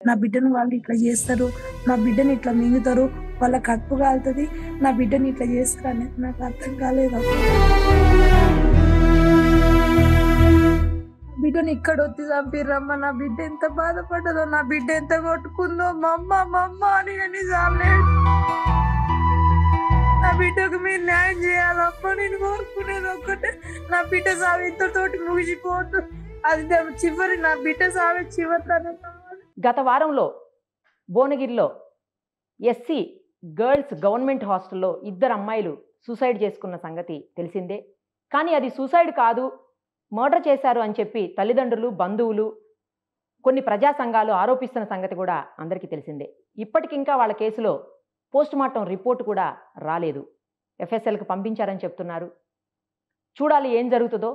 నా బిడ్డను వాళ్ళు ఇట్లా చేస్తారు, నా బిడ్డని ఇట్లా మింగుతారు, వాళ్ళ కడుపు కాలుతది, నా బిడ్డని ఇట్లా చేస్తారు అనేది నాకు అర్థం కాలేదు. బిడ్డని ఇక్కడ వచ్చి చంపిర్రమ్మ. నా బిడ్డ ఎంత బాధపడ్డదో, నా బిడ్డ ఎంత కొట్టుకుందో, మమ్మ మమ్మ అని ఎన్నిసార్లు నా బిడ్డకు మీరు న్యాయం చేయాలప్ప. నేను కోరుకునేది ఒక్కటే, నా బిడ్డ సావి ఇంతతోటి ముగిసిపోవద్దు. అది చివరి, నా బిడ్డ సావి చివరితనం కావాలి. గత వారంలో భువనగిరిలో ఎస్సీ గర్ల్స్ గవర్నమెంట్ హాస్టల్లో 2 అమ్మాయిలు సూసైడ్ చేసుకున్న సంగతి తెలిసిందే. కానీ అది సూసైడ్ కాదు, మర్డర్ చేశారు అని చెప్పి తల్లిదండ్రులు, బంధువులు, కొన్ని ప్రజా సంఘాలు ఆరోపిస్తున్న సంగతి కూడా అందరికీ తెలిసిందే. ఇప్పటికింకా వాళ్ళ కేసులో పోస్ట్మార్టం రిపోర్ట్ కూడా రాలేదు. ఎఫ్ఎస్ఎల్కి పంపించారని చెప్తున్నారు. చూడాలి ఏం జరుగుతుందో.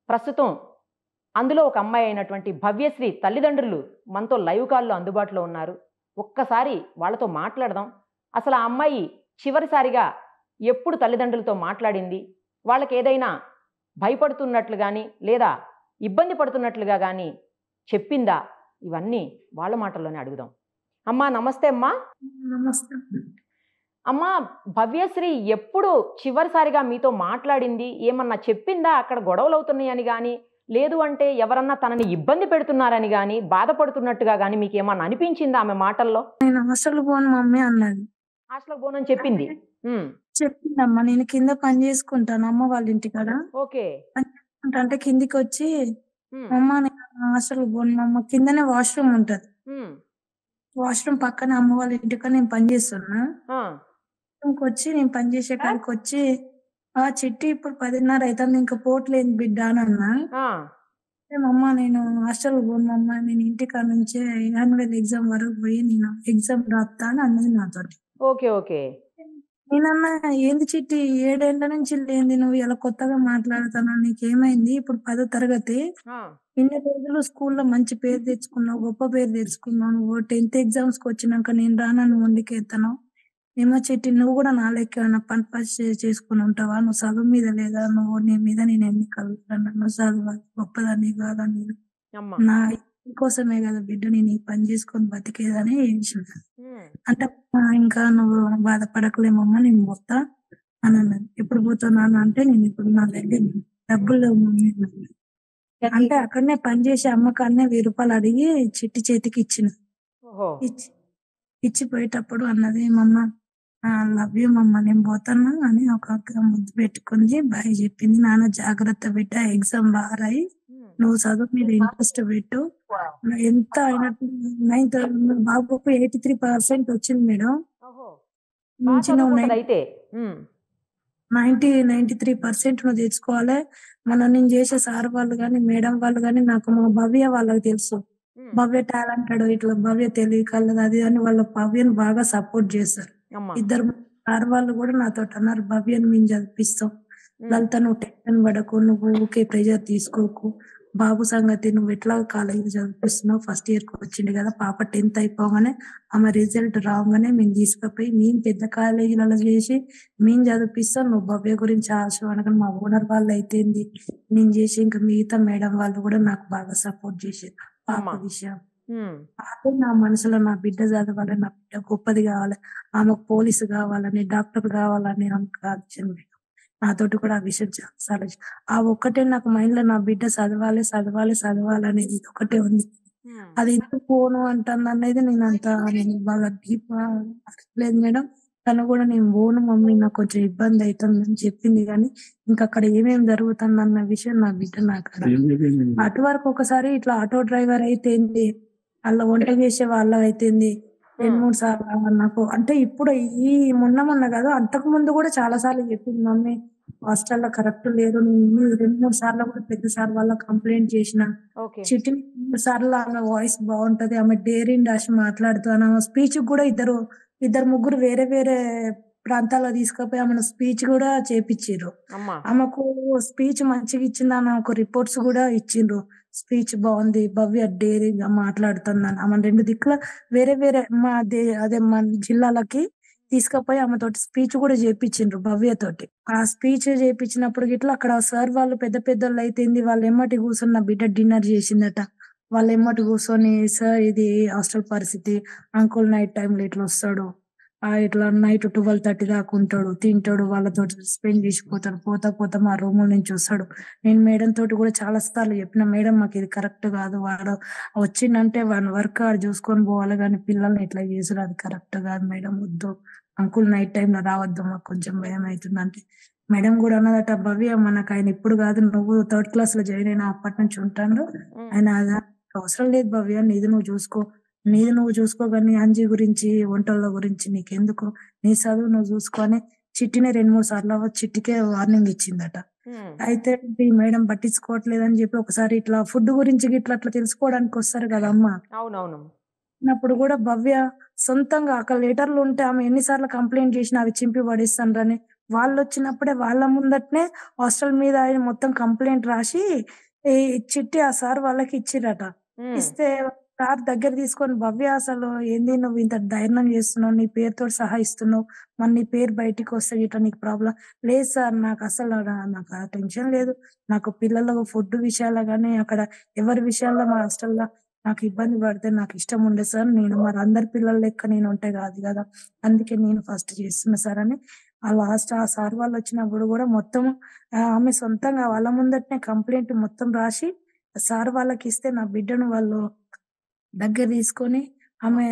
ప్రస్తుతం అందులో ఒక అమ్మాయి అయినటువంటి భవ్యశ్రీ తల్లిదండ్రులు మనతో లైవ్ కాల్లో అందుబాటులో ఉన్నారు. ఒక్కసారి వాళ్ళతో మాట్లాడదాం. అసలు ఆ అమ్మాయి చివరిసారిగా ఎప్పుడు తల్లిదండ్రులతో మాట్లాడింది, వాళ్ళకి ఏదైనా భయపడుతున్నట్లు కానీ లేదా ఇబ్బంది పడుతున్నట్లుగా కానీ చెప్పిందా, ఇవన్నీ వాళ్ళ మాటల్లోనే అడుగుదాం. అమ్మా నమస్తే. అమ్మా నమస్తే. అమ్మా, భవ్యశ్రీ ఎప్పుడు చివరిసారిగా మీతో మాట్లాడింది? ఏమన్నా చెప్పిందా అక్కడ గొడవలు అవుతున్నాయని కానీ, లేదు అంటే ఎవరన్నా తనని ఇబ్బంది పెడుతున్నారని కానీ, బాధపడుతున్నట్టుగా కానీ మీకు ఏమన్నా అనిపించిందా ఆమె మాటల్లో? నేను హాస్టల్ పోను మమ్మీ అన్నది. హాస్టల్ పోనని చెప్పింది. చెప్పిందమ్మా, నేను కింద పని చేసుకుంటాను అమ్మ వాళ్ళ ఇంటికాడ. ఓకే. పని చేసుకుంటా అంటే కిందికి వచ్చి, అమ్మ నేను హాస్టల్ పోను అమ్మ, కిందనే వాష్రూమ్ ఉంటది, వాష్రూమ్ పక్కన అమ్మ వాళ్ళ ఇంటికాడ నేను పని చేస్తున్నా. వచ్చి నేను పని చేసే కాడికి వచ్చి, చిట్టి ఇప్పుడు 10:30 అవుతుంది, ఇంకా పోట్లేదు బిడ్డ అని అన్నా. అమ్మ నేను హాస్టల్ పోను అమ్మ, నేను ఇంటికాడ నుంచే యాన్యువల్ ఎగ్జామ్ వరకు పోయి నేను ఎగ్జామ్ రాస్తా అని అన్నది నాతోటి. Okay okay. నేనన్నా, ఏంది చిట్టి 7 ఏళ్ల నుంచి లేంది, నువ్వు ఇలా కొత్తగా మాట్లాడుతాను, నీకేమైంది? ఇప్పుడు 10వ తరగతి, ఇన్ని రోజులు స్కూల్లో మంచి పేరు తెచ్చుకున్నావు, గొప్ప పేరు తెచ్చుకున్నావు, నువ్వు 10th ఎగ్జామ్స్ కి వచ్చినాక నేను రానని మొండికెత్తాను ఏమో చిట్టి, నువ్వు కూడా నా లెక్క ఏమైనా పని చేసుకుని ఉంటావా? నువ్వు చదువు మీద లేదా? నువ్వు నీ మీద నేను ఎన్ని కలుగుతాను, నువ్వు చదువు గొప్పదాన్ని కాదని, నా కోసమే కదా బిడ్డ నేను ఈ పని చేసుకొని బతికేదని అంటే, ఇంకా నువ్వు బాధపడకలేమమ్మా, నేను పోతా అని అన్నది. ఎప్పుడు పోతున్నాను అంటే, నేను ఇప్పుడు నా దగ్గర డబ్బులు అంటే అక్కడనే పని చేసే అమ్మకాన్నే 1000 రూపాయలు అడిగి చిట్టి చేతికి ఇచ్చిన. ఇచ్చిపోయేటప్పుడు అన్నది, మమ్మ లవ్ యూ మమ్మ, నేను పోతాను అని ఒక ముద్దు పెట్టుకుంది, బాయ్ చెప్పింది. నాన్న జాగ్రత్త బిడ్డ, ఎగ్జామ్ బాగా రాయి, నువ్వు చదువు మీద ఇంట్రెస్ట్ పెట్టు. ఎంత అయినట్టు 9th బాబుకు 83% వచ్చింది మేడం. 93% నువ్వు తెచ్చుకోవాలి. నేను చేసే సార్ వాళ్ళు కానీ మేడం వాళ్ళు కానీ, నాకు మా భవ్య వాళ్ళకి తెలుసు, భవ్య టాలెంటెడ్, ఇట్లా భవ్య తెలివి కలదు అది అని, వాళ్ళ భవ్యను బాగా సపోర్ట్ చేస్తారు. 2 సార్ వాళ్ళు కూడా నాతో అన్నారు, భవ్యను మేము చదివిస్తాం, లలిత నువ్వు టెన్షన్ పడకు, నువ్వు ఊకే ప్రెజర్ తీసుకోకు, బాబు సంగతి నువ్వు ఎట్లా కాలేజీ చదివిస్తున్నావు, ఫస్ట్ ఇయర్ కి వచ్చింది కదా, పాప 10th అయిపోగానే ఆమె రిజల్ట్ రాగానే మేము తీసుకుపోయి మేము పెద్ద కాలేజీలలో చేసి మేము చదివిస్తాం, నువ్వు భవ్య గురించి ఆశ అనగానే మా ఓనర్ వాళ్ళు అయితేంది నేను చేసి, ఇంకా మిగతా మేడం వాళ్ళు కూడా నాకు బాగా సపోర్ట్ చేసేది పాప విషయం. అదే నా మనసులో, నా బిడ్డ చదవాలి, నా బిడ్డ గొప్పది కావాలి, ఆమెకు పోలీసు కావాలని, డాక్టర్ కావాలని ఆమె నాతోటి కూడా ఆ విషయం చాలా ఆ ఒక్కటే నాకు మైండ్ లో, నా బిడ్డ చదవాలి చదవాలి చదవాలి అనేది ఒకటే ఉంది. అది ఎందుకు పోను అంటాను అనేది నేను బాగా డీప్ లేదు మేడం. తను కూడా నేను పోను మమ్మీ, నాకు కొంచెం ఇబ్బంది అవుతుందని చెప్పింది. కానీ ఇంకా అక్కడ ఏమేమి జరుగుతుంది అన్న విషయం నా బిడ్డ నాకు అటు వరకు ఒకసారి ఇట్లా ఆటో డ్రైవర్ అయితేంది, వాళ్ళ వంట చేసే వాళ్ళ అయితేంది 2-3 సార్లు నాకు, అంటే ఇప్పుడు ఈ మొన్న కాదు, అంతకు ముందు కూడా చాలా సార్లు చెప్పింది, మమ్మీ హాస్టల్లో కరెక్ట్ లేదు, నేను 2-3 సార్లు కూడా పెద్ద సార్ వాళ్ళ కంప్లైంట్ చేసిన. చిట్టి 3 సార్లు ఆమె వాయిస్ బాగుంటది, ఆమె డేరింగ్ డాష్ మాట్లాడుతాను, ఆమె స్పీచ్ కూడా ఇద్దరు ముగ్గురు వేరే వేరే ప్రాంతాల్లో తీసుకుపోయి ఆమెను స్పీచ్ కూడా చేపించారు. ఆమెకు స్పీచ్ మంచిగా ఇచ్చిందని ఒక రిపోర్ట్స్ కూడా ఇచ్చిండ్రు, స్పీచ్ బాగుంది, భవ్య డేరింగ్ గా మాట్లాడుతుందని. ఆమె 2 దిక్కుల వేరే వేరే అదే మన జిల్లాలకి తీసుకుపోయి ఆమెతోటి స్పీచ్ కూడా చేపించిండ్రు భవ్యతోటి. ఆ స్పీచ్ చేపించినప్పుడు గిట్లా అక్కడ సార్ వాళ్ళు పెద్ద పెద్దోళ్ళు అయితేంది, వాళ్ళు ఎమ్మటి కూర్చున్న బిడ్డ డిన్నర్ చేసిందట, వాళ్ళు ఎమ్మటి కూర్చొని సార్ ఇది హాస్టల్ పరిస్థితి, అంకుల్ నైట్ టైంలో ఇట్లా వస్తాడు, ఇట్లా నైట్ 12:30 దాకా ఉంటాడు, తింటాడు, వాళ్ళతోటి స్పెండ్ చేసిపోతాడు, పోతా పోతా మా రూమ్ నుంచి వస్తాడు. నేను మేడం తోటి కూడా చాలా సార్లు చెప్పిన, మేడం మాకు ఇది కరెక్ట్ కాదు, వాడు వచ్చిండంటే వాని వర్క్ ఆడు చూసుకొని పోవాలి కానీ పిల్లల్ని ఇట్లా చేసుడు అది కరెక్ట్ కాదు మేడం, వద్దు అంకుల్ నైట్ టైంలో రావద్దు, మాకు కొంచెం భయం అవుతుంది అంటే మేడం కూడా అన్నదట, భవ్య మనకు ఆయన ఇప్పుడు కాదు, నువ్వు థర్డ్ క్లాస్ లో జాయిన్ అయినా అప్పటి నుంచి ఉంటాను, ఉమ్, ఆయన అవసరం లేదు భవ్య, నీది నువ్వు చూసుకో, నీది నువ్వు చూసుకోగాని అంజి గురించి వంటల గురించి నీకెందుకు, నీ చదువు నువ్వు చూసుకొని చిట్టినే 2-3 సార్లు చిట్టికే వార్నింగ్ ఇచ్చిందట. ఉమ్, అయితే ఈ మేడం పట్టించుకోవట్లేదని చెప్పి ఒకసారి ఇట్లా ఫుడ్ గురించి ఇట్లా అట్లా తెలుసుకోవడానికి వస్తారు కదా అమ్మ, అవునవును. అప్పుడు కూడా భవ్య సొంతంగా అక్కడ లెటర్లు ఉంటే ఆమె ఎన్నిసార్లు కంప్లైంట్ చేసినా అవి చింపి పడేస్తానని వాళ్ళు వచ్చినప్పుడే వాళ్ళ ముందటనే హాస్టల్ మీద ఆయన మొత్తం కంప్లైంట్ రాసి ఈ చిట్టి ఆ సార్ వాళ్ళకి ఇచ్చిరట. ఉమ్, ఇస్తే సార్ దగ్గర తీసుకొని, భవ్య అసలు ఏంది నువ్వు ఇంత ధైర్యం చేస్తున్నావు, నీ పేరుతో సహా ఇస్తున్నావు, మరి నీ పేరు బయటికి వస్తే ఇట్లా నీకు ప్రాబ్లం లేదు సార్, నాకు అసలు నాకు ఆ టెన్షన్ లేదు, నాకు పిల్లల ఫుడ్ విషయాల్లో కానీ అక్కడ ఎవరి విషయాల్లో మా హాస్టల్లో నాకు ఇబ్బంది పడితే నాకు ఇష్టం ఉండదు సార్, నేను మరి అందరి పిల్లల లెక్క నేను ఉంటే కాదు కదా, అందుకే నేను ఫస్ట్ చేస్తున్నా సార్ అని ఆ సార్ వాళ్ళు వచ్చినప్పుడు కూడా మొత్తం ఆమె సొంతంగా వాళ్ళ ముందటనే కంప్లైంట్ మొత్తం రాసి సార్ వాళ్ళకి ఇస్తే నా బిడ్డను వాళ్ళు దగ్గర తీసుకొని ఆమె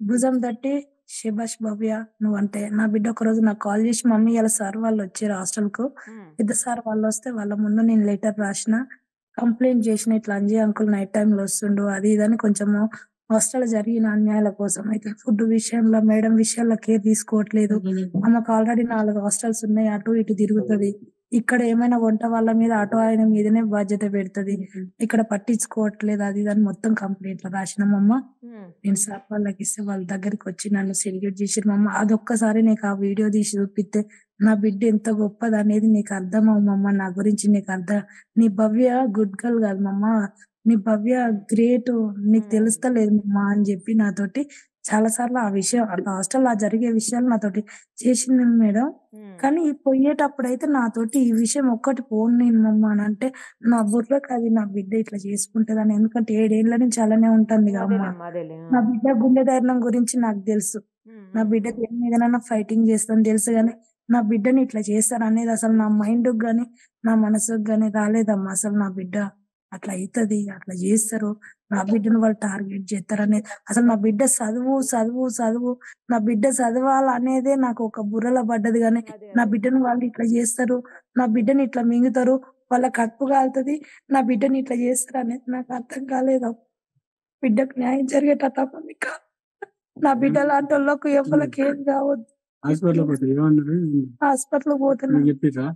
భుజం తట్టి, శభాష్ భవ్య నువ్వంటే, నా బిడ్డ ఒకరోజు నాకు కాల్ చేసి, మమ్మీ ఇలా సార్ వాళ్ళు వచ్చారు హాస్టల్కు, ఉమ్, పెద్ద సార్ వాళ్ళు వస్తే వాళ్ళ ముందు నేను లెటర్ రాసిన, కంప్లైంట్ చేసిన, ఇట్లా అంజీ అంకుల్ నైట్ టైంలో వస్తుండు అది ఇది అని కొంచెము హాస్టల్ జరిగిన అన్యాయాల కోసం అయితే ఫుడ్ విషయంలో మేడం విషయాల్లో కేర్ తీసుకోవట్లేదు. ఆమెకు ఆల్రెడీ 4 హాస్టల్స్ ఉన్నాయి, అటు ఇటు తిరుగుతది. ఇక్కడ ఏమైనా వంట వాళ్ళ మీద అటు ఆయన మీదనే బాధ్యత పెడతది. ఇక్కడ పట్టించుకోవట్లేదు అది ఇది అని మొత్తం కంప్లైంట్లు రాసినామమ్మ. ఉమ్, నేను సార్ వాళ్ళకిస్తే వాళ్ళ దగ్గరికొచ్చి నన్ను సెల్యూట్ చేసిర్రు మమ్మ. అదొక్కసారి నీకు ఆ వీడియో తీసి చూపిస్తే నా బిడ్డ ఎంత గొప్పదనేది నీకు అర్థమవుమమ్మ. నా గురించి నీకు నీ భవ్య గుడ్ గర్ల్ కాదు మమ్మ. నీ భవ్య గ్రేట్, నీకు ఉమ్, తెలుస్తలేదు మమ్మ అని చెప్పి నాతోటి చాలా సార్లు ఆ విషయం హాస్టల్‌లో ఆ జరిగే విషయాలు నాతోటి చేసింది మేడం. ఉమ్. కానీ పోయేటప్పుడైతే నాతోటి ఈ విషయం ఒక్కటి పోను నేను మమ్మ అనంటే నా బుర్రకు అది నా బిడ్డ ఇట్లా చేసుకుంటదని. ఎందుకంటే 7 ఏళ్ల నుంచి అలానే ఉంటందిగా అమ్మ. అదేలేమ్మా, అదేలే. నా బిడ్డ గుండె ధైర్యం గురించి నాకు తెలుసు. ఉమ్, నా ఉమ్, బిడ్డ ఉమ్. దేని మీదనైనా ఫైటింగ్ చేస్తదని తెలుసు గానీ, నా బిడ్డని ఇట్లా చేస్తారనేది అసలు నా మైండ్‌కి గాని, నా మనసుకి గాని రాలేదమ్మా. అసలు నా బిడ్డ అట్లా అయితది, అట్లా చేస్తారు, నా బిడ్డను వాళ్ళు టార్గెట్ చేస్తారనేది అసలు నా బిడ్డ చదువు, చదువు, చదువు, నా బిడ్డ చదవాలనేదే నాకు ఒక బుర్రలో పడ్డది గానీ, అదే నా అదే. బిడ్డను వాళ్ళు ఇట్లా చేస్తారు, నా బిడ్డని ఇట్లా మింగుతారు, వాళ్ళ కడుపు కాలుతది, నా బిడ్డని ఇట్లా చేస్తారనేది నాకు అర్థం కాలేదమ్మా. బిడ్డకు న్యాయం జరిగేటట్టు మీకు నా బిడ్డ లాంటోళ్ళకు ఎవ్వలకి ఏం కావద్దు. హాస్పిటల్ పోతే ఏమన్నారు? హాస్పిటల్‌కి పోతున్నా. మీకు చెప్పిర్రా?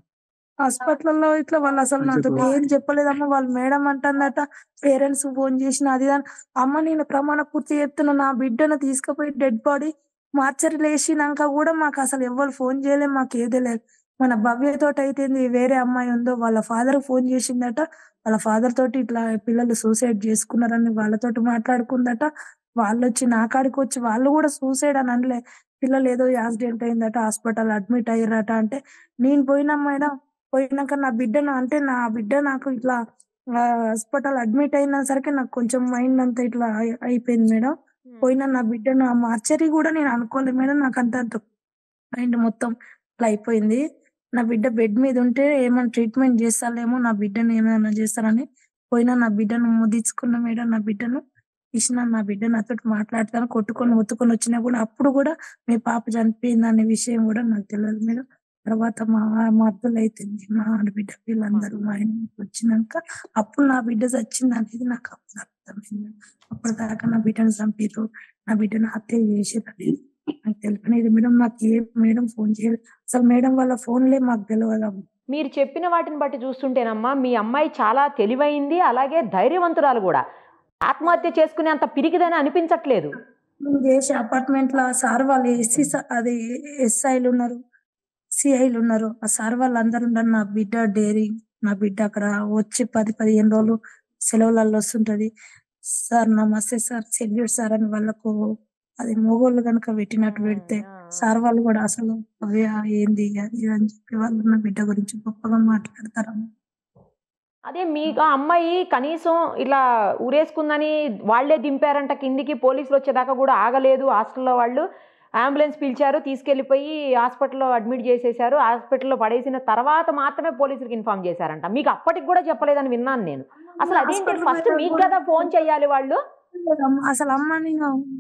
హాస్పిటల్‌లో ఇట్లా వాళ్ళు అసలు నాతోటి ఏం చెప్పలేదమ్మా. వాళ్ళు మేడం అంటందట, పేరెంట్స్‌కి ఫోన్ చేసిన అది ఇది అని. అమ్మ నేను ప్రమాణ పూర్తి చెప్తున్నా, నా బిడ్డను తీసుకుపోయి డెడ్ బాడీ మార్చరీలో ఏసినంక కూడా మాకసలు ఎవ్వరు ఫోన్ చేయలే, మాకేది లేదు. మన భవ్యతోటయితేంది, వేరే అమ్మాయి ఉందో వాళ్ళ ఫాదర్‌కి ఫోన్ చేసిందట. వాళ్ళ ఫాదర్ తోటి ఇట్లా పిల్లలు సూసైడ్ చేసుకున్నారని వాళ్ళతోటి మాట్లాడుకుందట. వాళ్ళొచ్చి నా కాడికొచ్చి వాళ్ళు కూడా సూసైడ్ అని అనలే. పిల్లలు ఏదో యాక్సిడెంట్ అయిందట, హాస్పిటల్ అడ్మిట్ అయ్యిర్రట అంటే, నేను పోయినా మేడం, పోయినాక నా బిడ్డను అంటే నా బిడ్డ నాకు ఇట్లా హాస్పిటల్ అడ్మిట్ అయిన సరికి నాకు కొంచెం మైండ్ అంతా ఇట్లా అయిపోయింది మేడం. ఉమ్, పోయిన నా బిడ్డను ఆ మార్చరీ గూడా నేను అనుకోలేదు మేడం. నాకంత మైండ్ మొత్తం ఇట్లా అయిపోయింది. నా బిడ్డ బెడ్ మీద ఉంటే ఏమైనా ట్రీట్మెంట్ చేస్తాలేమో, నా బిడ్డని ఏమైనా చేస్తారని పోయినా నా బిడ్డను ముద్దిచ్చుకున్న మేడం. నా బిడ్డను ఇచ్చినా, నా బిడ్డ నాతోటి మాట్లాడతాను కొట్టుకొని, మొత్తుకొని వచ్చినా గూడా అప్పుడు గూడా మీ పాప చనిపోయిందనే విషయం గూడా నాకు తెలవదు మేడం. తర్వాత మా మరదలైతుంది, మా ఆడబిడ్డ అమ్మా. వీళ్ళందరూ మా ఇంటికొచ్చినంక అప్పుడు నా బిడ్డ చచ్చిందనేది నాకు అప్పుడు అర్థమైంది. అప్పటిదాకా నా బిడ్డను చంపిర్రు, నా బిడ్డను హత్య చేసిర్రనేది నాకు తెలవలేదు మేడం. నాకు ఏ మేడం ఫోన్ చేయలేదు. అసలు మేడం వాళ్ళ ఫోన్‌లే మాకు తెలవదమ్మ. మీరు చెప్పిన వాటిని బట్టి చూస్తుంటేనమ్మా, మీ అమ్మాయి చాలా తెలివైంది, అలాగే ధైర్యవంతురాలు కూడా. ఆత్మహత్య చేసుకునే అంత పిరికిదని అనిపించట్లేదు. మేము చేసే అపార్ట్మెంట్‌లో ఆ సార్ వాళ్ళు అది ఎస్ఐలున్నారు, సీఐలున్నారు. ఆ సార్ వాళ్ళందరూ ఉన్నారు. నా బిడ్డ డేరింగ్, నా బిడ్డ అక్కడ వచ్చి 10, 15 రోజులు సెలవులలో వస్తుంటది. సార్ నమస్తే సార్, సెల్యూట్ సార్ అని వాళ్ళకు అది మొగోళ్ళు గనుక పెట్టినట్టు హ్మ్. పెడితే, ఆ! ఆ! సార్ వాళ్ళు గూడా అసలు ఏంది అది ఇది అని చెప్పి వాళ్ళు నా బిడ్డ గురించి గొప్పగా మాట్లాడతారమ్మ. అదే మీకు ఆ అమ్మాయి కనీసం ఇలా ఊరేసుకుందని వాళ్ళే దింపారంట కిందికి, పోలీసులు వచ్చేదాకా కూడా ఆగలేదు. హాస్టల్లో వాళ్ళు అంబులెన్స్ పిలిచారు, తీసుకెళ్ళిపోయి హాస్పిటల్లో అడ్మిట్ చేసేశారు. హాస్పిటల్లో పడేసిన తర్వాత మాత్రమే పోలీసులకు ఇన్ఫార్మ్ చేశారంట. మీకు అప్పటికి కూడా చెప్పలేదని విన్నాను నేను. అసలు అదేంటి, హాస్పిటల్ ఫస్ట్ మీకు కదా ఫోన్ చేయాలి వాళ్ళు. అసలు అమ్మని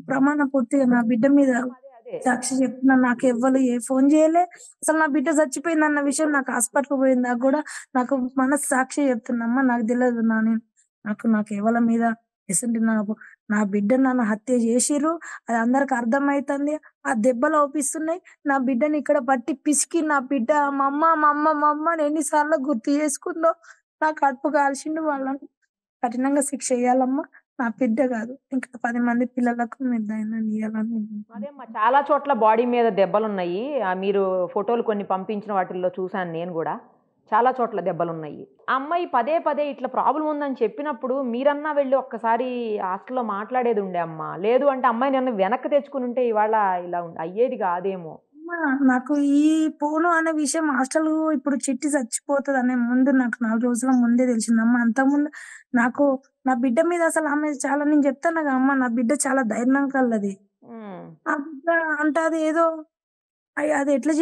ప్రమాణ పూర్తిగా నా బిడ్డ మీద అదే సాక్షి చెప్తున్నా, నాకు ఎవ్వరు ఏ ఫోన్ చేయలే. అసలు నా బిడ్డ చచ్చిపోయింది అన్న విషయం నాకు హాస్పిటల్ పోయిందాక కూడా నాకు మనసు సాక్షి చెప్తున్నమ్మా, నాకు తెలియదు నాకు ఎవరి మీద ఎసంటి నా బిడ్డ నన్ను హత్య చేసిర్రు, అది అందరికి అర్థమైతుంది. ఆ దెబ్బలు ఓపిస్తున్నాయి. నా బిడ్డని ఇక్కడ పట్టి పిసికి నా బిడ్డ మా అమ్మ మా అమ్మ మా అమ్మ అని ఎన్నిసార్లు గుర్తు చేసుకుందో. నా కడుపు కాల్చిండు. వాళ్ళని కఠినంగా శిక్ష వేయాలమ్మా. నా బిడ్డ కాదు, ఇంకా 10 మంది పిల్లలకు నిర్ణయం ఇవ్వాలని. అదేమ్మా, చాలా చోట్ల బాడీ మీద దెబ్బలున్నాయి. మీరు ఫోటోలు కొన్ని పంపించిన వాటిల్లో చూశాను నేను కూడా. చాలా చోట్ల దెబ్బలున్నాయి. ఆ అమ్మాయి పదే పదే ఇట్లా ప్రాబ్లం ఉందని చెప్పినప్పుడు మీరన్నా వెళ్ళి ఒక్కసారి హాస్టల్లో మాట్లాడేది ఉండే అమ్మా. లేదు అంటే అమ్మాయి నన్ను వెనక్కి తెచ్చుకుని ఉంటే ఇవాళ ఇలా అయ్యేది కాదేమో. అమ్మా, నాకు ఈ పోను అనే విషయం హాస్టల్ ఇప్పుడు చిట్టి చచ్చిపోతుంది అనే ముందు నాకు 4 రోజుల ముందే తెలిసిందమ్మా. అంతకుముందు నాకు నా బిడ్డ మీద అసలు ఆమె చాలా, నేను చెప్తాను కదా అమ్మ, నా బిడ్డ చాలా ధైర్యం కలది. ఆ బిడ్డ అంటే అది ఏదో అది ఎట్లా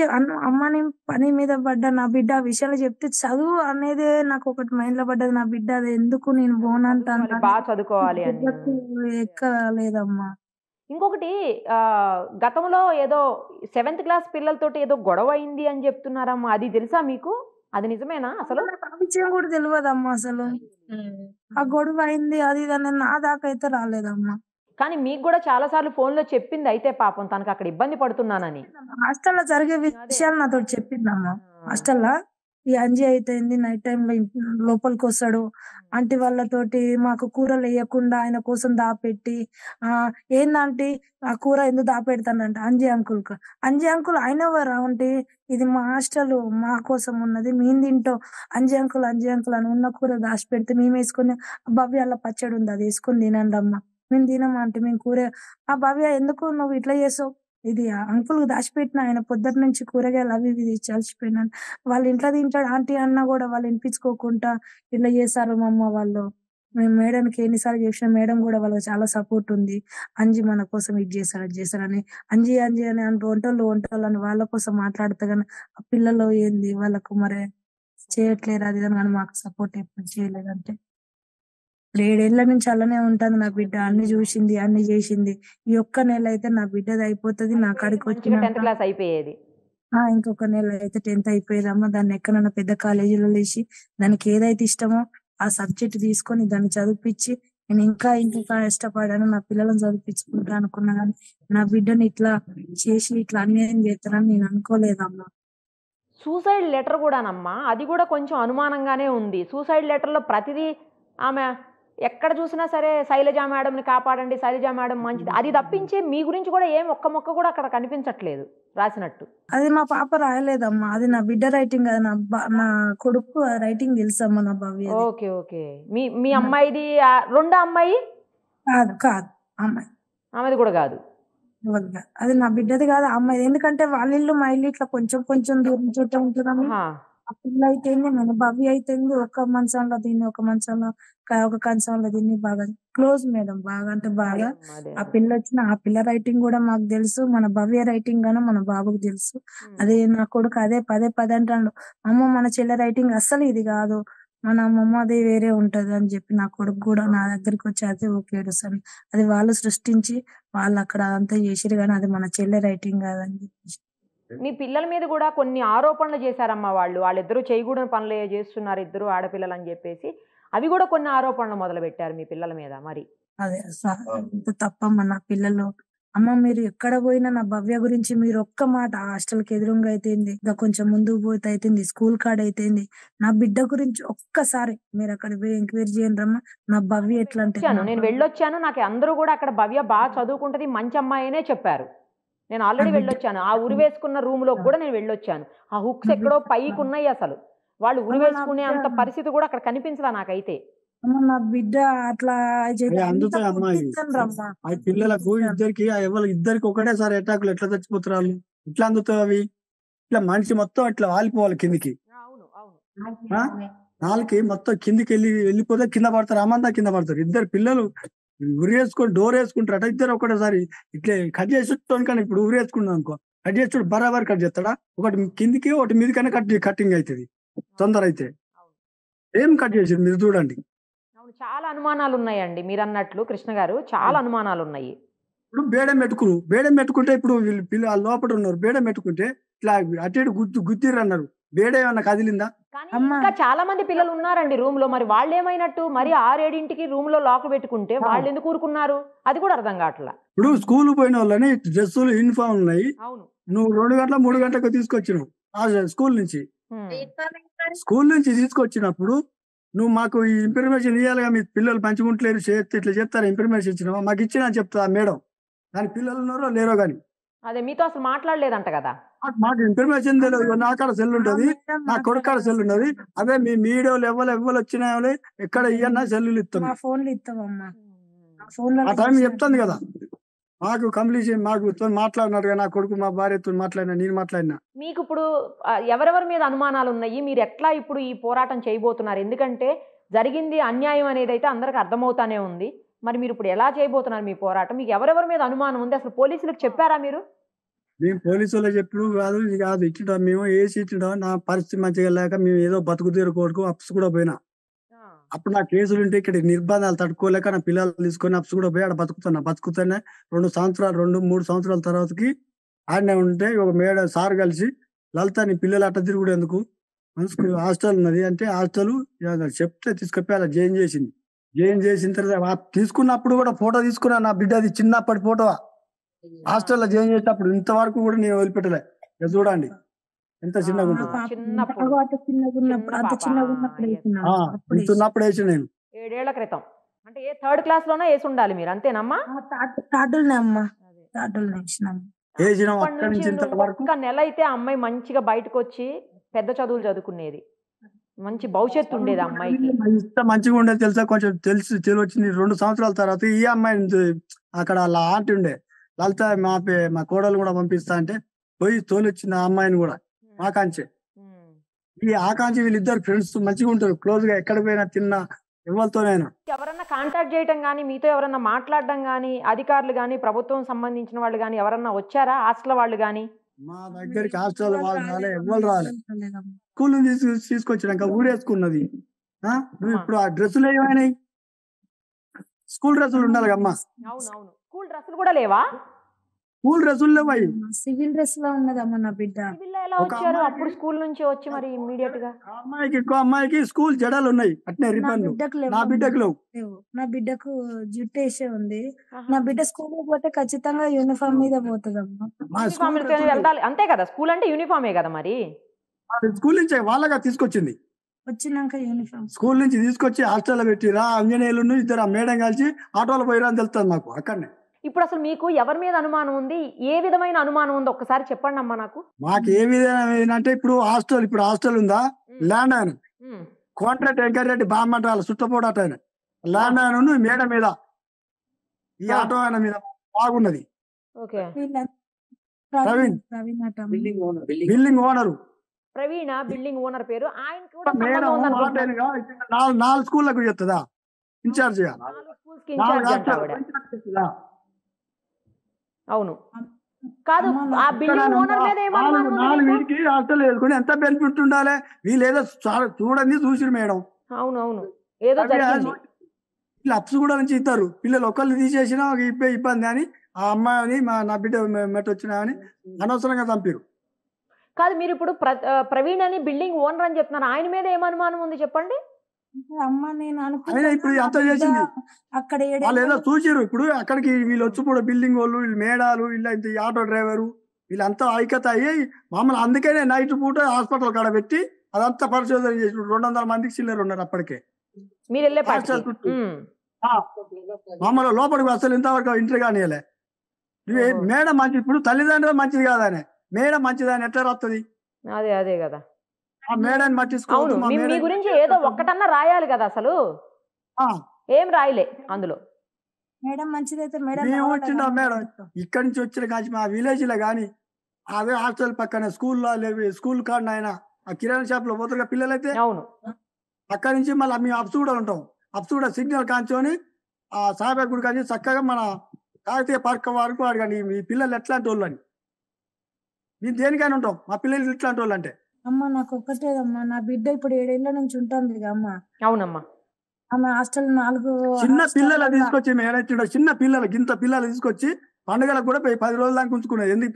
అమ్మ నేను పని మీద పడ్డా, నా బిడ్డ ఆ విషయాలు చెప్తే చదువు అనేది నాకు ఒకటి మైండ్ లో పడ్డది. నా బిడ్డ అది ఎందుకు నేను పోనంటాను బాగా చదువుకోవాలి అని. ఎక్కలేదమ్మా. ఇంకొకటి గతంలో ఏదో 7th క్లాస్ పిల్లలతోటి ఏదో గొడవ అయింది అని చెప్తున్నారమ్మా. అది తెలుసా మీకు? అది నిజమేనా అసలు? నాకు ఆ విషయం కూడా తెలియదమ్మా అసలు. ఆ గొడవ అయింది అది ఇది అనేది నా దాకా అయితే రాలేదమ్మా. కానీ మీకు కూడా చాలా సార్లు ఫోన్లో చెప్పింది అయితే పాపం తనకు అక్కడ ఇబ్బంది పడుతున్నానని. హాస్టల్లో జరిగే విషయాలు నాతో చెప్పిందమ్మా. హాస్టల్లో ఈ అంజి అయితేంది నైట్ టైంలో లోపలికి వస్తాడు, ఆంటీ వాళ్ళతోటి మాకు కూరలు వేయకుండా ఆయన కోసం దాపెట్టి ఏందంటే ఆ కూర ఎందుకు దాపెడతానంట అంజి అంకుల్ ఆయన ఎవరు ఆంటీ, ఇది మా హాస్టల్ మా కోసం ఉన్నది, మేము తింటాం. అంజి అంకుల్ అని ఉన్న కూర దాచి పెడితే మేము వేసుకొని, భవ్య అలా పచ్చడి ఉంది అది వేసుకొని తినండి అమ్మ, మేము తినమా అంటే మేము కూర. ఆ భవ్య ఎందుకు నువ్వు ఇట్లా చేసావు, ఇది అంకుల్ దాచిపెట్టిన ఆయన పొద్దుట నుంచి కూరగాయలు అవి ఇవి చలిచిపోయినాను, వాళ్ళ ఇంట్లో తింటాడు ఆంటీ అన్నా కూడా వాళ్ళు వినిపించుకోకుండా ఇట్లా చేశారు మా అమ్మ వాళ్ళు. మేము మేడంకి ఎన్నిసార్లు చేసిన మేడం కూడా వాళ్ళకి చాలా సపోర్ట్ ఉంది. అంజి మన కోసం ఇది చేశారు అది చేశారని అంజి అని వంటలు అని వాళ్ళ కోసం మాట్లాడితే కానీ ఆ పిల్లలు ఏంది వాళ్ళకు మరి చేయట్లేరు అది కానీ మాకు సపోర్ట్ ఎప్పుడు చేయలేదంటే. 7 ఏళ్ల నుంచి అలానే ఉంటుంది నా బిడ్డ. అన్ని చూసింది అన్ని చేసింది. ఈ ఒక్క నెల అయితే నా బిడ్డది అయిపోతుంది. నా కాడికి మంచిగా 10th వచ్చినాక క్లాస్ అయిపోయేది. ఇంకొక నెల అయితే 10th అయిపోయేదమ్మా. దాన్ని ఎక్కడన్నా పెద్ద కాలేజీలో వేసి దానికి ఏదైతే ఇష్టమో ఆ సబ్జెక్ట్ తీసుకొని దాన్ని చదివిపించి నేను ఇంకా ఇష్టపడాను, నా పిల్లలను చదివించుకుంటా అనుకున్నా కానీ నా బిడ్డని ఇట్లా చేసి ఇట్లా అన్యాయం చేస్తారని నేను అనుకోలేదమ్మా. సూసైడ్ లెటర్ కూడానమ్మా, అది కూడా కొంచెం అనుమానంగానే ఉంది. సూసైడ్ లెటర్లో ప్రతిదీ ఆమె ఎక్కడ చూసినా సరే శైలజ మేడంని కాపాడండి, శైలజ మేడం మంచిది, అది తప్పించి మీ గురించి కూడా ఏం ఒక్క మొక్క కూడా అక్కడ కనిపించట్లేదు రాసినట్టు. అది మా పాప రాయలేదమ్మా, అది నా బిడ్డ రైటింగ్. అది నా కొడుకు రైటింగ్ తెలుసమ్మా నా భవ్య. Okay okay. మీ అమ్మాయిది రెండో అమ్మాయి కాదు అమ్మాయి, ఆమెది కూడా కాదు. అది నా బిడ్డది కాదు అమ్మాయి. ఎందుకంటే వాళ్ళ ఇల్లు మా ఇల్లు ఇట్లా కొంచెం కొంచెం దూరం చుట్టూ ఉంటుందమ్మా. ఆ పిల్ల అయితేంది మన భవ్య అయితేంది ఒక మంచంలో దీన్ని ఒక మంచంలో ఒక కంచంలో దీన్ని బాగా క్లోజ్ మేడం, బాగా అంటే బాగా. ఆ పిల్ల ఆ పిల్ల రైటింగ్ కూడా మాకు తెలుసు, మన భవ్య రైటింగ్ గానీ మన బాబుకు తెలుసు. అదే నా కొడుకు అదే పదే అంటాడు, అమ్మ మన చెల్లె రైటింగ్ అస్సలు ఇది కాదు, మన అమ్మమ్మ అది వేరే ఉంటది అని చెప్పి నా కొడుకు కూడా నా దగ్గరికి వచ్చి అదే ఓకే ఏడుస్తాను, అది వాళ్ళు సృష్టించి వాళ్ళు అక్కడ అంతా చేసిరు కానీ అది మన చెల్లె రైటింగ్ కాదని చెప్పి. మీ పిల్లల మీద కూడా కొన్ని ఆరోపణలు చేశారమ్మా. వాళ్ళిద్దరూ చేయకూడని పనులు చేస్తున్నారు, ఇద్దరు ఆడపిల్లలు అని చెప్పేసి అవి కూడా కొన్ని ఆరోపణలు మొదలు పెట్టారు మీ పిల్లల మీద. మరి అదే తప్పమ్మా. నా పిల్లలు అమ్మ మీరు ఎక్కడ పోయినా నా భవ్య గురించి మీరు ఒక్క మాట, హాస్టల్కి ఎదురుగా అయితేంది, ఇంకా కొంచెం ముందుకు పోతే అయితేంది, స్కూల్ కాడ అయితేంది, నా బిడ్డ గురించి ఒక్కసారి మీరు అక్కడ పోయి ఎంక్వైరీ చేయండి రమ్మా. నా భవ్య ఎట్లా అంటే నేను వెళ్ళొచ్చాను, నాకు అందరూ కూడా అక్కడ భవ్య బాగా చదువుకుంటది మంచి అమ్మాయి అనే చెప్పారు. నేను ఆల్రెడీ వెళ్ళొచ్చాను, ఆ ఉరి వేసుకున్న రూమ్ లో కూడా నేను వెళ్ళొచ్చాను. ఆ హుక్స్ ఎక్కడో పైకి ఉన్నాయి, అసలు వాళ్ళు ఉరి వేసుకునే అంత పరిస్థితి కూడా అక్కడ కనిపించదా నాకైతే. నా బిడ్డ అట్లా అందుతాయి అమ్మాయి. ఆ పిల్లలకు ఇద్దరికి ఒకటేసారి అటాకులు ఎట్లా చచ్చిపోతారు వాళ్ళు, ఎట్లా అందుతాయి అవి? ఇట్లా మనిషి మొత్తం ఇట్లా వాలిపోవాలి కిందికి. నాలుగుకి మొత్తం కిందికి వెళ్ళిపోతే కింద పడతారు, అమ్మంతా కింద పడతారు. ఇద్దరు పిల్లలు ఉరి వేసుకొని డోర్ వేసుకుంటారట, ఇద్దరు ఒకటేసారి ఇట్లా కట్ చేసి కానీ ఇప్పుడు ఉరి వేసుకున్నాం అనుకో, కట్ చేసి బరాబర్ కట్ చేస్తాడా, ఒకటి కిందికి ఒకటి మీదికైనా కటింగ్ అవుతుంది తొందర అయితే. ఏం కట్ చేసింది మీరు చూడండి. అవును, చాలా అనుమానాలు ఉన్నాయండి మీరు అన్నట్లు కృష్ణ గారు, చాలా అనుమానాలు ఉన్నాయి. ఇప్పుడు బేడం పెట్టుకుంటే ఇప్పుడు వీళ్ళు పిల్లలు లోపల ఉన్నారు, బేడం పెట్టుకుంటే ఇట్లా అటు ఇటు గుద్దిర్రు అన్నారు, బేడ ఏమన్నా కదిలిందా? కానీ అమ్మా. ఇంకా చాలా మంది పిల్లలు ఉన్నారండి రూమ్ లో, మరి వాళ్ళు ఏమైనట్టు? మరి 6-7ంటికి రూమ్ లో లాక్ పెట్టుకుంటే వాళ్ళు ఎందుకు ఊరుకున్నారు? అది కూడా అర్థం కావట్లా. ఇప్పుడు స్కూల్ పోయిన వాళ్ళని డ్రెస్సులు యూనిఫామ్ ఉన్నాయి, అవును. నువ్వు 2 గంటల 3 గంటలకు తీసుకొచ్చినావు స్కూల్ నుంచి. స్కూల్ నుంచి తీసుకొచ్చినప్పుడు నువ్వు మాకు ఈ ఇన్ఫర్మేషన్ ఇవ్వాలిగా, మీ పిల్లలు మంచిగా ఉంటలేరు ఇట్లా చెప్తారా, ఇన్ఫర్మేషన్ ఇచ్చినావా? మాకు ఇచ్చినా చెప్తా మేడం, దాని పిల్లలు ఉన్నారో లేరో కానీ. అదే మీతో అసలు మాట్లాడలేదంట కదా? మాకు ఇన్ఫర్మేషన్ తెలియదు. నా కాడ సెల్ ఉంటది, నా కొడుకు కాడ సెల్ ఉన్నది. అదే మీ మీడియాలో ఎవరు వచ్చినా ఎక్కడ ఇయ్యన్నా సెల్లులు ఇస్తాం, ఫోన్లు ఇస్తామమ్మా. ఆ టైం చెప్తాను కదా. మాకు కంప్లీషన్ మాకు మాట్లాడినారు, నా కొడుకు మా భార్యతో మాట్లాడినా, నేను మాట్లాడినా. మీకు ఇప్పుడు ఎవరెవరి మీద అనుమానాలు ఉన్నాయి, మీరు ఎట్లా ఇప్పుడు ఈ పోరాటం చేయబోతున్నారు? ఎందుకంటే జరిగింది అన్యాయం అనేది అయితే అందరికి అర్థమవుతానే ఉంది. మరి మీరు ఇప్పుడు ఎలా చేయబోతున్నారు మీ పోరాటం? మీకు ఎవరెవరి మీద అనుమానం ఉంది? అసలు పోలీసులకు చెప్పారా మీరు? మేము పోలీసు వాళ్ళు చెప్పుడు కాదు, ఇది కాదు, ఇచ్చింటాం మేము ఏసి ఇచ్చింటాం. నా పరిస్థితి మంచిగా లేక మేము ఏదో బతుకు తీరుకోడుకు అప్స్ కూడా పోయినా. అప్పుడు నా కేసులు ఉంటే ఇక్కడ నిర్బంధాలు తట్టుకోలేక నా పిల్లలు తీసుకొని అప్స్ కూడా పోయి ఆడ బతుకుతానే 2 సంవత్సరాలు 2-3 సంవత్సరాల తర్వాతకి ఆడనే ఉంటే ఒక మేడం సార్ కలిసి, లలిత నీ పిల్లలు అట్ట తిరుగుడు ఎందుకు, హాస్టల్ ఉన్నది అంటే హాస్టల్ చెప్తే తీసుకొప్పి అలా జాయిన్ చేసింది. జాయిన్ చేసిన తర్వాత తీసుకున్నప్పుడు కూడా ఫోటో తీసుకున్నా, నా బిడ్డది చిన్నప్పటి ఫోటో హాస్టల్లో జాయిన్ చేసినప్పుడు. ఇంతవరకు కూడా నేను వదిలిపెట్టలే. చూడండి ఎంత చిన్నగా ఉంటుంది. ఇంతున్నప్పుడు వేసి నేను 7 ఏళ్ల క్రితం అంటే 3rd క్లాస్ లోనే వేసి ఉండాలి మీరు, అంతేనమ్మా? వేసినాం. అప్పటి అక్కడి నుంచి నుంచి ఇంతవరకు ఒక్క నెల అయితే ఆ అమ్మాయి మంచిగా బయటకు వచ్చి పెద్ద చదువులు చదువుకునేది, మంచి భవిష్యత్తు ఉండేది ఆ అమ్మాయికి. ఇంత మంచిగా ఉండేది తెలుసా, కొంచెం తెలివచ్చింది 2 సంవత్సరాల తర్వాత. ఈ అమ్మాయి అక్కడ వాళ్ళ ఆంటీ ఉండే లలిత, మా కోడలు కూడా పంపిస్తా అంటే పోయి తోలొచ్చింది ఆ అమ్మాయిని కూడా. ఆకాంక్ష ఈ ఆకాంక్ష వీళ్ళిద్దరు ఫ్రెండ్స్ మంచిగా ఉంటారు, క్లోజ్ గా ఎక్కడ పోయినా తిన్నా ఎవరితోనైనా. ఎవరన్నా కాంటాక్ట్ చేయటం కానీ, మీతో ఎవరన్నా మాట్లాడడం కానీ, అధికారులు కానీ, ప్రభుత్వం సంబంధించిన వాళ్ళు కానీ ఎవరన్నా వచ్చారా? హాస్టల్ వాళ్ళు కానీ? మా దగ్గరికి హాస్టల్ వాళ్ళు రాలే, ఎవరు రాలే. స్కూల్ నుంచి తీసుకొచ్చినాక ఊరేసుకున్నది. నువ్వు ఇప్పుడు ఆ డ్రెస్సులు ఏమైనాయి? స్కూల్ డ్రెస్సులు ఉండాలి కమ్మా. అవునవును, స్కూల్ డ్రెస్సులు కూడా లేవా? స్కూల్ డ్రెస్సులు లేవాయి, సివిల్ డ్రెస్ లో ఉన్నదమ్మా నా బిడ్డ. సివిల్ ఎలా వచ్చారు అప్పుడు స్కూల్ నుంచి వచ్చి మరి ఇమ్మీడియట్ గా? అమ్మాయికి స్కూల్ జడలు ఉన్నాయి అట్నే రిబ్బన్. నా బిడ్డకు లేవు. నా బిడ్డకు జుట్టు వేసే ఉంది. నా బిడ్డ స్కూల్ పోతే ఖచ్చితంగా యూనిఫామ్ మీద పోతుందమ్మా. వెళ్ళాలి అంతే కదా, స్కూల్ అంటే యూనిఫామే కదా. మరి స్కూల్ నుంచి వాళ్ళగా తీసుకొచ్చింది, వచ్చినాక యూనిఫామ్ స్కూల్ నుంచి తీసుకొచ్చి హాస్టల్లో పెట్టిరా. అంజనేయులు ఇద్దరు మేడం కలిసి ఆటోలో పోయిరా అని తెలుస్తుంది మాకు అక్కడనే. ఇప్పుడు అసలు మీకు ఎవరి మీద అనుమానం ఉంది, ఏ విధమైన అనుమానం ఉంది ఒక్కసారి చెప్పండి అమ్మా నాకు. మాకు ఏ విధమైన అంటే ఇప్పుడు హాస్టల్ ఉందా, ల్యాండ్ ఆయన కాంట్రాక్ట్ వెంకరెడ్డి బామ్మట వాళ్ళ చుట్టపోటు ఆయన ల్యాండ్ ఆయన మేడం మీద, ఈ ఆటో ఆయన మీద బాగున్నది. Praveen building owner. Praveena building owner పేరు. ఆయన కూడా మేడం 4 స్కూళ్ళకు చెప్తుందా ఇన్ఛార్జ్ గా. అవును కాదు, ఆ బిల్డింగ్ ఓనర్ మీద ఏమనుమానం? వీడికి హాస్టల్ వేసుకుని ఎంత బెనిఫిట్ ఉండాలి, వీళ్ళు ఏదో చూడండి చూసిరు మేడం. అవునవును, ఏదో జరిగింది. వీళ్ళు అప్స్ కూడా నుంచి ఇస్తారు, పిల్లలు ఒకళ్ళు తీసేసినా ఇబ్బంది అని ఆ అమ్మాయిని నా బిడ్డ మెట్ వచ్చినా అని అనవసరంగా చంపారు. కాదు, మీరు ఇప్పుడు ప్రవీణ్ అని బిల్డింగ్ ఓనర్ అని చెప్తున్నారు, ఆయన మీద ఏమనుమానం ఉంది చెప్పండి. అమ్మ నేను ఇప్పుడు అంత చేసింది అక్కడ వాళ్ళు ఏదో చూసిరు. ఇప్పుడు అక్కడికి వీళ్ళు వచ్చి కూడా బిల్డింగ్ వాళ్ళు, వీళ్ళు మేడాలు, వీళ్ళ ఆటో డ్రైవరు వీళ్ళంతా ఐక్యత అయ్యి మామూలు. అందుకనే నైట్ పూట హాస్పిటల్ కాడ పెట్టి అదంతా పరిశోధన చేసి 200 మందికి చిల్లర ఉన్నారు అప్పటికే. మీరు వెళ్ళే మామూలు లోపలికి అసలు ఇంతవరకు ఇంటర్ కానియలే. మేడం మంచి, ఇప్పుడు తల్లిదండ్రులు మంచిది కాదనే మేడం మంచిదని ఎట్లా రాస్తుంది? అదే కదా, మేడం పట్టించుకోవద్దు. మీ గురించి ఏదో ఒక్కటన్నా రాయాలి కదా, అసలు ఏం రాయలే అందులో. మేడం మంచిదైతే మేడం ఇక్కడి నుంచి వచ్చిన కాచి మా విలేజ్ లో గానీ అదే హాస్టల్ పక్కన స్కూల్ కాడ ఆయన ఆ కిరాణా షాప్ లో పోతారు పిల్లలైతే, అక్కడి నుంచి మళ్ళీ మేము అప్స్ కూడా ఉంటాం. అప్స్ కూడా సిగ్నల్ కాంచుకొని సాయిబాబా గుడి కానీ చక్కగా మన కాకతీయ పార్క్ వరకు అడగండి మీ పిల్లలు ఎట్లాంటి వాళ్ళు అని. మేము దేనికైనా ఉంటాం మా పిల్లలు ఇట్లాంటి వాళ్ళు అంటే. అమ్మ నాకు ఒక్కటేదమ్మా, నా బిడ్డ ఇప్పుడు 7 ఏళ్ల నుంచి ఉంటుంది అమ్మ. అవునమ్మా. ఆమె హాస్టల్ 4 చిన్న పిల్లలు హాస్టల్ తీసుకొచ్చి మేడచ్చిండో చిన్న పిల్లలు గింత పిల్లలు తీసుకొచ్చి పండుగలకు కూడా 10 రోజుల దాకా ఉంచుకున్నారు. ఎందుకు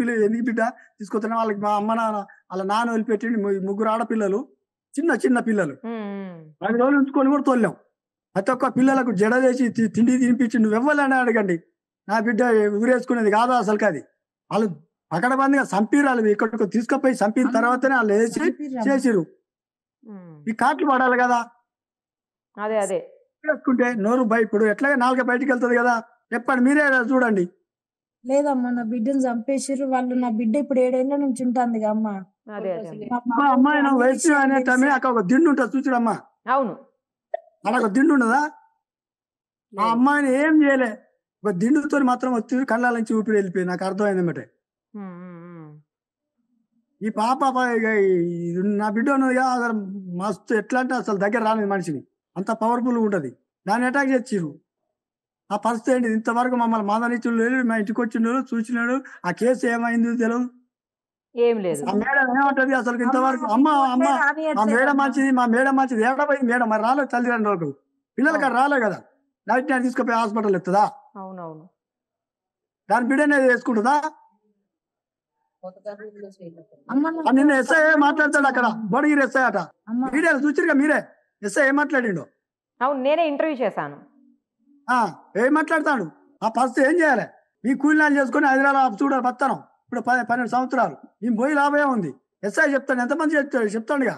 బిడ్డ తీసుకొస్తున్నా వాళ్ళకి మా అమ్మ నాన్న వాళ్ళ నాన్న వదిలిపెట్టి 3 ఆడపిల్లలు చిన్న పిల్లలు 10 రోజులు ఉంచుకొని కూడా తోలాం. ప్రతి ఒక్క పిల్లలకు జడ చేసి తిండి తినిపించి నువ్వు ఇవ్వాలని అడగండి. నా బిడ్డ ఊరేసుకునేది కాదు అసలు కాదు. వాళ్ళు పకడబందిగా చంపిరు. వాళ్ళు ఇక్కడికి తీసుకుపోయి చంపిన తర్వాతనే వాళ్ళు వేసి చేసిరు. ఈ కాట్లు పడాలి కదా. అదే వేసుకుంటే నోరు ఇప్పుడు ఎట్లాగా నాలుగు బయటికి వెళ్తుంది కదా. చెప్పండి మీరే చూడండి. లేదమ్మా, నా బిడ్డను చంపేసిర్రు వాళ్ళు. నా బిడ్డ ఇప్పుడు 7 ఏళ్ల నుంచి ఉంటుంది అమ్మ. మా అమ్మాయి వయసు అనే టైమే అక్కడ ఒక దిండు ఉంటుంది చూచుడమ్మా. అవును, అక్కడ ఒక దిండు ఉండదా? ఆ అమ్మాయిని ఏం చేయలే, ఒక దిండుతో మాత్రం వచ్చి కళ్ళ నుంచి ఊపిరి వెళ్ళిపోయి. నాకు అర్థమైంది అన్నమాట. ఈ పాప నా బిడ్డ ఉన్నదిగా అసలు మస్తు ఎట్లా అంటే అసలు దగ్గర రాలేదు మనిషిని. అంత పవర్ఫుల్గా ఉంటుంది. దాన్ని అటాక్ చేసిర్రు. ఆ పరిస్థితి ఏంటి? ఇంతవరకు మమ్మల్ని మాదనిచ్చుడు లేదు. మా ఇంటికి వచ్చిండు చూసినాడు. ఆ కేసు ఏమైంది తెలియదు. ఏం లేదు. ఆ మేడం ఏమంటది అసలు ఇంతవరకు? అమ్మ మా మేడం మంచిది ఏడపోయింది మేడం. మరి రాలేదు తల్లిదండ్రులకు. పిల్లలకి అది రాలే కదా. నైట్ తీసుకుపోయి హాస్పిటల్ ఎత్తుందా? అవునవును. దాని బిడ్డనే వేసుకుంటుందా? నిన్న ఎస్ఐ మాట్లాడతాడు అక్కడ. బొడగిరి ఎస్ఐ అట. వీడియోలు చూసిరుగా మీరే. ఎస్ఐ ఏం మాట్లాడిండు? అవును, నేనే ఇంటర్వ్యూ చేశాను. ఏం మాట్లాడతాడు? ఆ పరిస్థితి ఏం చేయాలి? ఈ కూలీనాలు చేసుకుని హైదరాబాద్ చూడాలి బతాను. ఇప్పుడు 12 సంవత్సరాలు ఈ పోయి లాభమే ఉంది. ఎస్ఐ చెప్తాను. ఎంతమంది చెప్తాడుగా.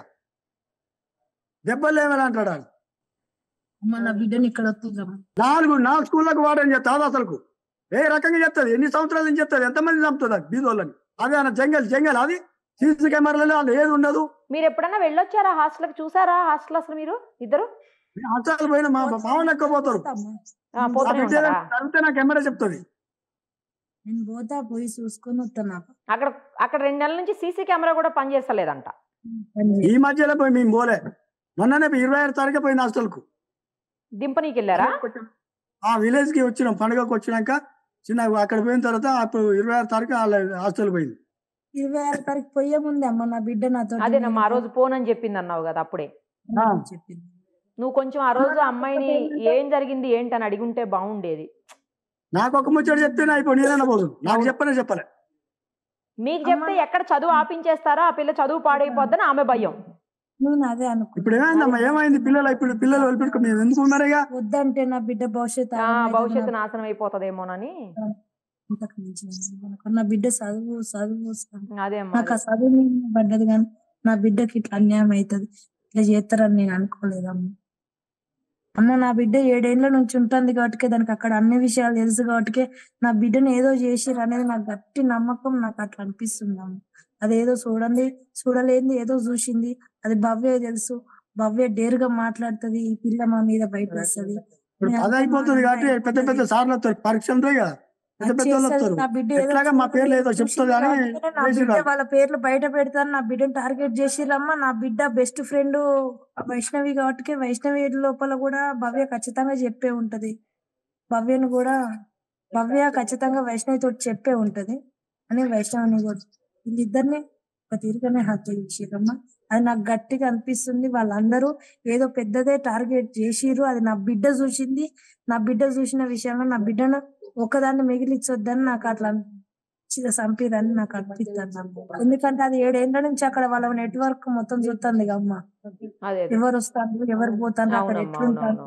దెబ్బలు ఏమైనా అంటాడు. నా బిడ్డని ఇక్కడ 4 స్కూళ్ళకు వాడని చెప్తాది. అసలు ఏ రకంగా చెప్తుంది? ఎన్ని సంవత్సరాల నుంచి చెప్తుంది? ఎంతమంది చంపుతుంది అది బీదోళ్ళని? అదే అన్న జంగల్ అది. సీసీ కెమెరాలలో వాళ్ళు ఏది ఉండదు. మీరు ఎప్పుడన్నా వెళ్ళొచ్చారా హాస్టల్కి? చూసారా హాస్టల్ అసలు మీరు ఇద్దరు? హాస్టల్ పోయిన మా మామూలు ఎక్కపోతారు. నా కెమెరా చెప్తుంది. నేను పోతా, పోయి చూసుకొని వస్తాను. అక్కడ 2 నెలల నుంచి సీసీ కెమెరా కూడా పనిచేస్తలేదంట. ఈ మధ్యలో పోయి మేము పోలే. మొన్ననే 26 తారీఖు పోయింది హాస్టల్ కు. దింపనీకి వెళ్ళారా? ఆ విలేజ్ కి వచ్చినాం. పండుగకు వచ్చినాక చిన్న అక్కడ పోయిన తర్వాత అప్పుడు 26 తారీఖు హాస్టల్ పోయింది. 26 తారీఖు పోయే ముందే అమ్మ నా బిడ్డ నాతో అదేనమ్మా ఆ రోజు ఫోన్ అని చెప్పింది అన్నావు కదా. అప్పుడే చెప్పింది. నువ్వు కొంచెం ఆ రోజు అమ్మాయిని ఏం జరిగింది ఏంటని అడిగుంటే బాగుండేది. నాకు ఒక ముచ్చట చెప్తే ఇప్పుడు నేనన్నా పోదు. నాకు చెప్పలే. మీకు చెప్తే ఎక్కడ చదువు ఆపించేస్తారో, ఆ పిల్ల చదువు పాడైపోద్దని ఆమె భయం. నేను అదే అనుకో. ఇప్పుడు ఏమైందమ్మా? ఏమైంది? పిల్లలు వదిలిపెట్టుకో మేము ఎందుకు ఉన్నారుగా. వద్దంటే నా బిడ్డ భవిష్యత్తు నాశనం అయిపోతుందేమోనని. నా బిడ్డ చదువు అదే నాకు ఆ చదువు పడ్డది కానీ నా బిడ్డకి ఇట్లా అన్యాయం అవుతుంది, ఇట్లా చేస్తారని నేను అనుకోలేదమ్మా. అమ్మ నా బిడ్డ 7 ఏళ్ల నుంచి ఉంటుంది కాబట్టి దానికి అక్కడ అన్ని విషయాలు తెలుసు కాబట్టి నా బిడ్డను ఏదో చేసిరు అనేది నాకు గట్టి నమ్మకం. నాకు అట్లా అనిపిస్తుంది అమ్మ. అదేదో చూడలేంది ఏదో చూసింది. అది భవ్య తెలుసు. భవ్య డేరుగా మాట్లాడుతుంది. ఈ పిల్ల మా మీద బయట వస్తుంది. అది అయిపోతుంది కాబట్టి పెద్ద సార్లు వస్తారు. పరీక్ష ఉంటాయి కదా. నా బిడ్డ వాళ్ళ పేర్లు బయట పెడతాను. నా బిడ్డను టార్గెట్ చేసిరమ్మా. నా బిడ్డ బెస్ట్ ఫ్రెండ్ వైష్ణవి కాబట్టి వైష్ణవి లోపల కూడా భవ్య ఖచ్చితంగా చెప్పే ఉంటది. భవ్య ఖచ్చితంగా వైష్ణవి తోటి చెప్పే ఉంటది అని వైష్ణవిని కూడా వీళ్ళిద్దరిని ఒక తీరుగానే హత్య చేసిరమ్మా. అది నాకు గట్టిగా అనిపిస్తుంది. వాళ్ళందరూ ఏదో పెద్దదే టార్గెట్ చేసిరు. అది నా బిడ్డ చూసింది. నా బిడ్డ చూసిన విషయంలో నా బిడ్డను ఒకదాన్ని మిగిలించొద్దని నాకు అట్లా చంపిరని నాకు అనిపిస్తుంది. ఎందుకంటే అది 7 ఏళ్ల నుంచి అక్కడ వాళ్ళ నెట్వర్క్ మొత్తం చూస్తుంది అమ్మ. ఎవరు వస్తారు, ఎవరు పోతారు, అక్కడ ఎట్లుంటారు.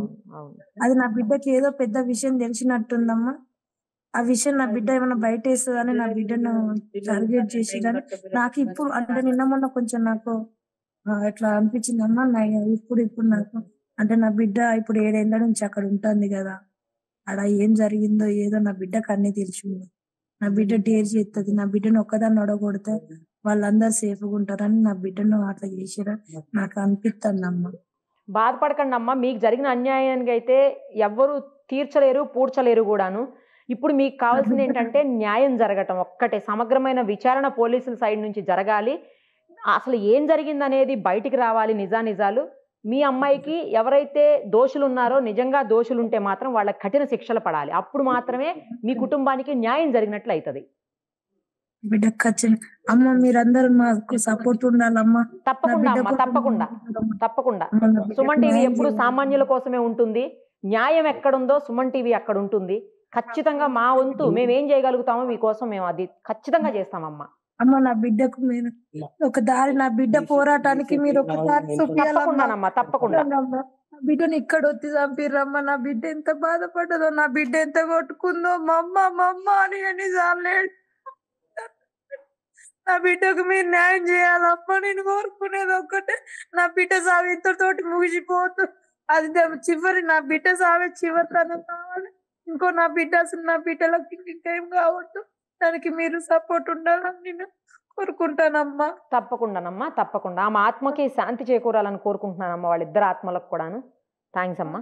అది నా బిడ్డకి ఏదో పెద్ద విషయం తెలిసినట్టుందమ్మా. ఆ విషయం నా బిడ్డ ఏమైనా బయట వేస్తుందని నా బిడ్డను టార్గెట్ చేసిరని నాకు ఇప్పుడు అంటే నిన్న మొన్న కొంచెం నాకు ఎట్లా అనిపించింది అమ్మా. ఇప్పుడు నాకు అంటే నా బిడ్డ ఇప్పుడు 7 ఏళ్ల నుంచి అక్కడ ఉంటుంది కదా. అక్కడ ఏం జరిగిందో ఏదో నా బిడ్డకు అన్ని తెలిసింది. నా బిడ్డ డేర్ చేస్తుంది. నా బిడ్డను ఒక్కదాన్ని ఒడగొడితే వాళ్ళందరూ సేఫ్గా ఉంటారని నా బిడ్డను అట్లా చేసిరా నాకు అనిపిస్తుంది అమ్మ. బాధపడకండి అమ్మ. మీకు జరిగిన అన్యాయానికి అయితే ఎవ్వరు తీర్చలేరు, పూడ్చలేరు కూడాను. ఇప్పుడు మీకు కావాల్సింది ఏంటంటే న్యాయం జరగటం ఒక్కటే. సమగ్రమైన విచారణ పోలీసుల సైడ్ నుంచి జరగాలి. అసలు ఏం జరిగిందనేది బయటికి రావాలి, నిజాలు. మీ అమ్మాయికి ఎవరైతే దోషులు ఉన్నారో నిజంగా దోషులు ఉంటే మాత్రం వాళ్ళకి కఠిన శిక్షలు పడాలి. అప్పుడు మాత్రమే మీ కుటుంబానికి న్యాయం జరిగినట్లు అవుతుంది. బిడ్డకు ఖచ్చితంగా అమ్మ మీరందరూ మాకు సపోర్ట్ ఉండాలమ్మా. నా తప్పకుండా బిడ్డ అమ్మ, కోసం తప్పకుండా ఉండాలమ్మా. తప్పకుండా. అమ్మ, నా బిడ్డకు సుమన్ టీవీ న్యాయం ఎప్పుడు చేయాలి. సామాన్యుల కోసమే ఉంటుంది. న్యాయం ఎక్కడుందో సుమన్ టీవీ అక్కడ ఉంటుంది. ఖచ్చితంగా మా వంతు మేమేం చేయగలుగుతామో మీకోసం మేము అది ఖచ్చితంగా చేస్తామమ్మా. అమ్మ నా బిడ్డకు మీరు ఒక దారి, నా బిడ్డ పోరాటానికి మీరు ఒక దారి చూపియాలమ్మా. తప్పకుండానమ్మా, తప్పకుండా. అమ్మా, నా బిడ్డను ఇక్కడ వచ్చి చంపిర్రమ్మా. నా బిడ్డ ఎంత బాధపడ్డదో, నా బిడ్డ ఎంత కొట్టుకుందో, మమ్మ మమ్మ అని ఎన్నిసార్లు నా బిడ్డకు మీరు న్యాయం చేయాలమ్మా. నేను కోరుకునేది ఒక్కటే, నా బిడ్డ సావి ఇంతటితోటి ముగిసిపోతూ అది చివరి, నా బిడ్డ సావే చివరి తనం కావాలి. ఇంకో నా బిడ్డ అసలు నా బిడ్డలకు ఇంకేం కావద్దు. దానికి మీరు సపోర్ట్ ఉండాలని నేను కోరుకుంటానమ్మా. తప్పకుండానమ్మా, తప్పకుండా. ఆమె ఆత్మకి శాంతి చేకూరాలని కోరుకుంటున్నానమ్మా, వాళ్ళిద్దరు ఆత్మలకు కూడాను. థ్యాంక్స్ అమ్మా.